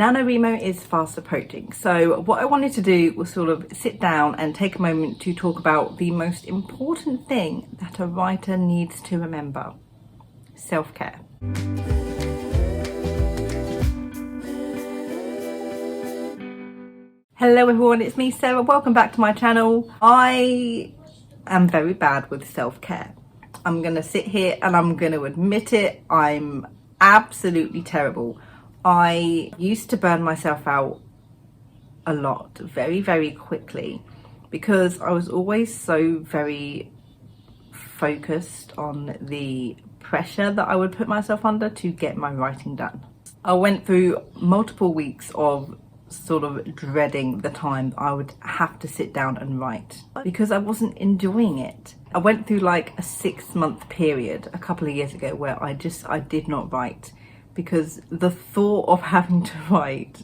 NaNoWriMo is fast approaching, so what I wanted to do was sort of sit down and take a moment to talk about the most important thing that a writer needs to remember: self-care. Hello everyone, it's me Sarah, welcome back to my channel. I am very bad with self-care. I'm gonna sit here and I'm gonna admit it, I'm absolutely terrible. I used to burn myself out a lot, very quickly, because I was always so very focused on the pressure that I would put myself under to get my writing done. I went through multiple weeks of sort of dreading the time I would have to sit down and write because I wasn't enjoying it. I went through like a 6-month period a couple of years ago where I did not write because the thought of having to write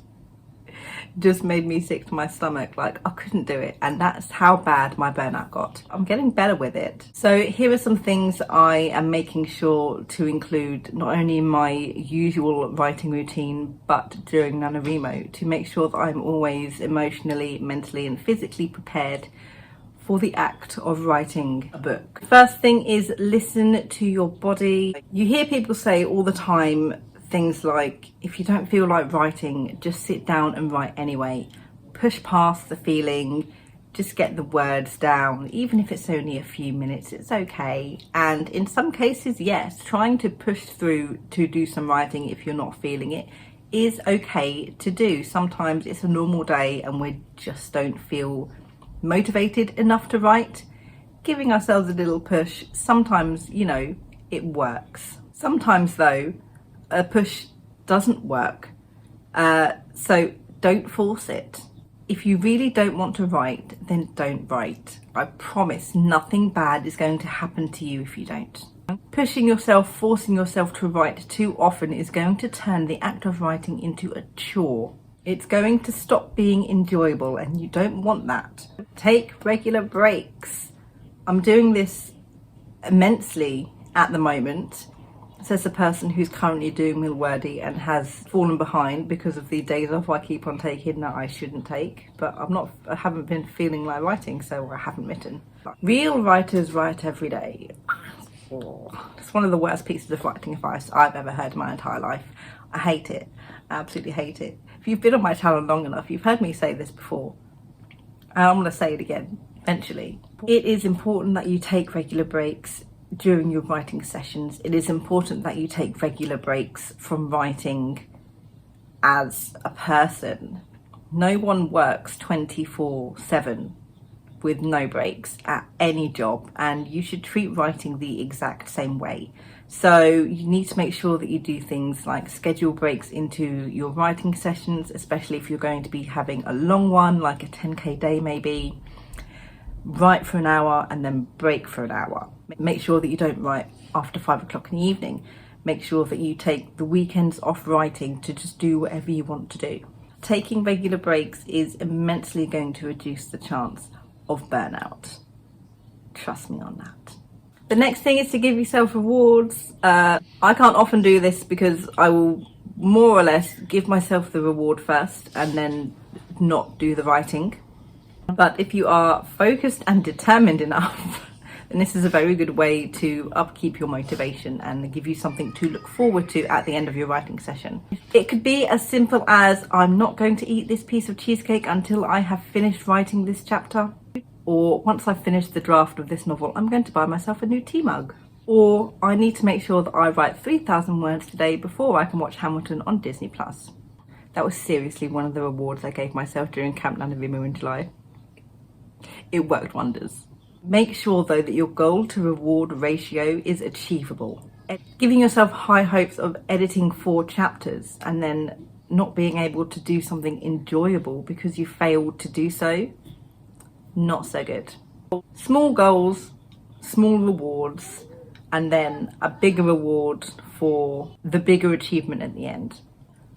just made me sick to my stomach. Like, I couldn't do it, and that's how bad my burnout got. I'm getting better with it. So here are some things I am making sure to include not only in my usual writing routine but during NaNoWriMo, to make sure that I'm always emotionally, mentally and physically prepared for the act of writing a book. First thing is listen to your body. You hear people say all the time things like, if you don't feel like writing, just sit down and write anyway. Push past the feeling, just get the words down. Even if it's only a few minutes, it's okay. And in some cases, yes, trying to push through to do some writing if you're not feeling it is okay to do. Sometimes it's a normal day and we just don't feel motivated enough to write. Giving ourselves a little push, sometimes, you know, it works. Sometimes though, a push doesn't work, so don't force it. If you really don't want to write, then don't write. I promise nothing bad is going to happen to you if you don't. Pushing yourself, forcing yourself to write too often is going to turn the act of writing into a chore. It's going to stop being enjoyable, and you don't want that. Take regular breaks. I'm doing this immensely at the moment, says the person who's currently doing Milwordy and has fallen behind because of the days off I keep on taking that I shouldn't take. But I haven't been feeling like writing, so I haven't written. Real writers write every day. It's one of the worst pieces of writing advice I've ever heard in my entire life. I hate it. I absolutely hate it. If you've been on my channel long enough, you've heard me say this before. And I'm going to say it again, eventually. It is important that you take regular breaks during your writing sessions. It is important that you take regular breaks from writing as a person. No one works 24/7 with no breaks at any job, and you should treat writing the exact same way. So you need to make sure that you do things like schedule breaks into your writing sessions, especially if you're going to be having a long one, like a 10k day maybe. Write for an hour and then break for an hour. Make sure that you don't write after 5 o'clock in the evening. Make sure that you take the weekends off writing to just do whatever you want to do. Taking regular breaks is immensely going to reduce the chance of burnout. Trust me on that. The next thing is to give yourself rewards. I can't often do this because I will more or less give myself the reward first and then not do the writing. But if you are focused and determined enough, then this is a very good way to upkeep your motivation and give you something to look forward to at the end of your writing session. It could be as simple as, I'm not going to eat this piece of cheesecake until I have finished writing this chapter. Or once I've finished the draft of this novel, I'm going to buy myself a new tea mug. Or I need to make sure that I write 3,000 words today before I can watch Hamilton on Disney+. That was seriously one of the rewards I gave myself during Camp NaNoWriMo in July. It worked wonders. Make sure though that your goal to reward ratio is achievable. Giving yourself high hopes of editing 4 chapters and then not being able to do something enjoyable because you failed to do so, not so good. Small goals, small rewards, and then a bigger reward for the bigger achievement at the end.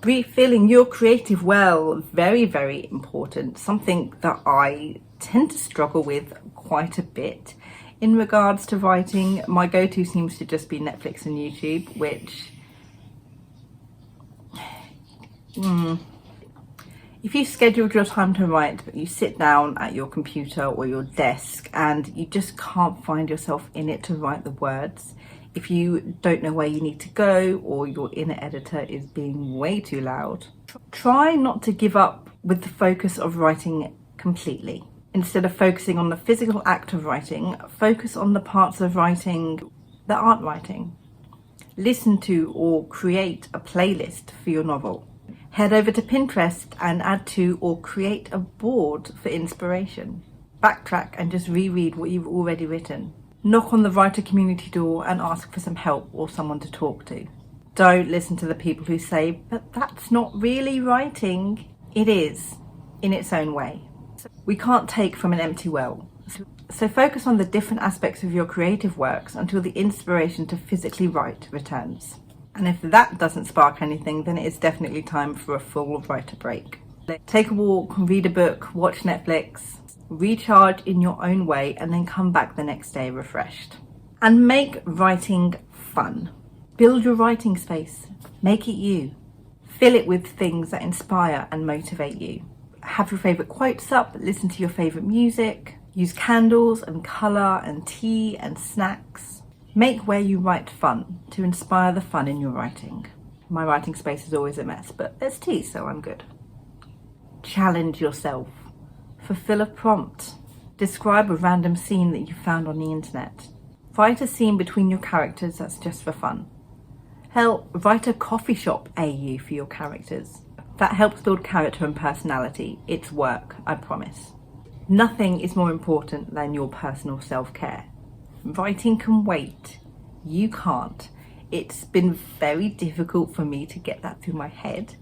Refilling your creative well, very important. Something that I tend to struggle with quite a bit in regards to writing. My go-to seems to just be Netflix and YouTube, which If you scheduled your time to write, but you sit down at your computer or your desk and you just can't find yourself in it to write the words, if you don't know where you need to go or your inner editor is being way too loud, try not to give up with the focus of writing completely. Instead of focusing on the physical act of writing, focus on the parts of writing that aren't writing. Listen to or create a playlist for your novel. Head over to Pinterest and add to or create a board for inspiration. Backtrack and just reread what you've already written. Knock on the writer community door and ask for some help or someone to talk to. Don't listen to the people who say, but that's not really writing. It is, in its own way. We can't take from an empty well. So focus on the different aspects of your creative works until the inspiration to physically write returns. And if that doesn't spark anything, then it is definitely time for a full writer break. Take a walk, read a book, watch Netflix, recharge in your own way, and then come back the next day refreshed. And make writing fun. Build your writing space. Make it you. Fill it with things that inspire and motivate you. Have your favourite quotes up, listen to your favourite music, use candles and colour and tea and snacks. Make where you write fun to inspire the fun in your writing. My writing space is always a mess, but there's tea, so I'm good. Challenge yourself. Fulfill a prompt. Describe a random scene that you found on the internet. Write a scene between your characters that's just for fun. Hell, write a coffee shop AU for your characters. That helps build character and personality. It's work, I promise. Nothing is more important than your personal self-care. Writing can wait. You can't. It's been very difficult for me to get that through my head.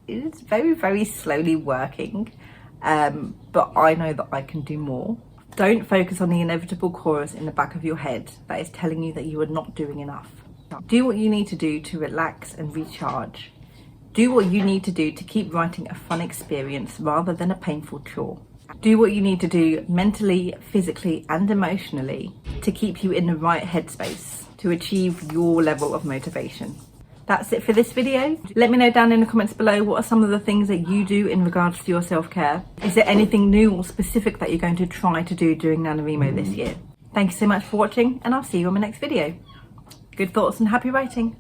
It's very, very slowly working, but I know that I can do more. Don't focus on the inevitable chorus in the back of your head that is telling you that you are not doing enough. Do what you need to do to relax and recharge. Do what you need to do to keep writing a fun experience rather than a painful chore. Do what you need to do mentally, physically, and emotionally to keep you in the right headspace to achieve your level of motivation. That's it for this video. Let me know down in the comments below what are some of the things that you do in regards to your self-care. Is there anything new or specific that you're going to try to do during NaNoWriMo this year? Thank you so much for watching, and I'll see you on my next video. Good thoughts and happy writing.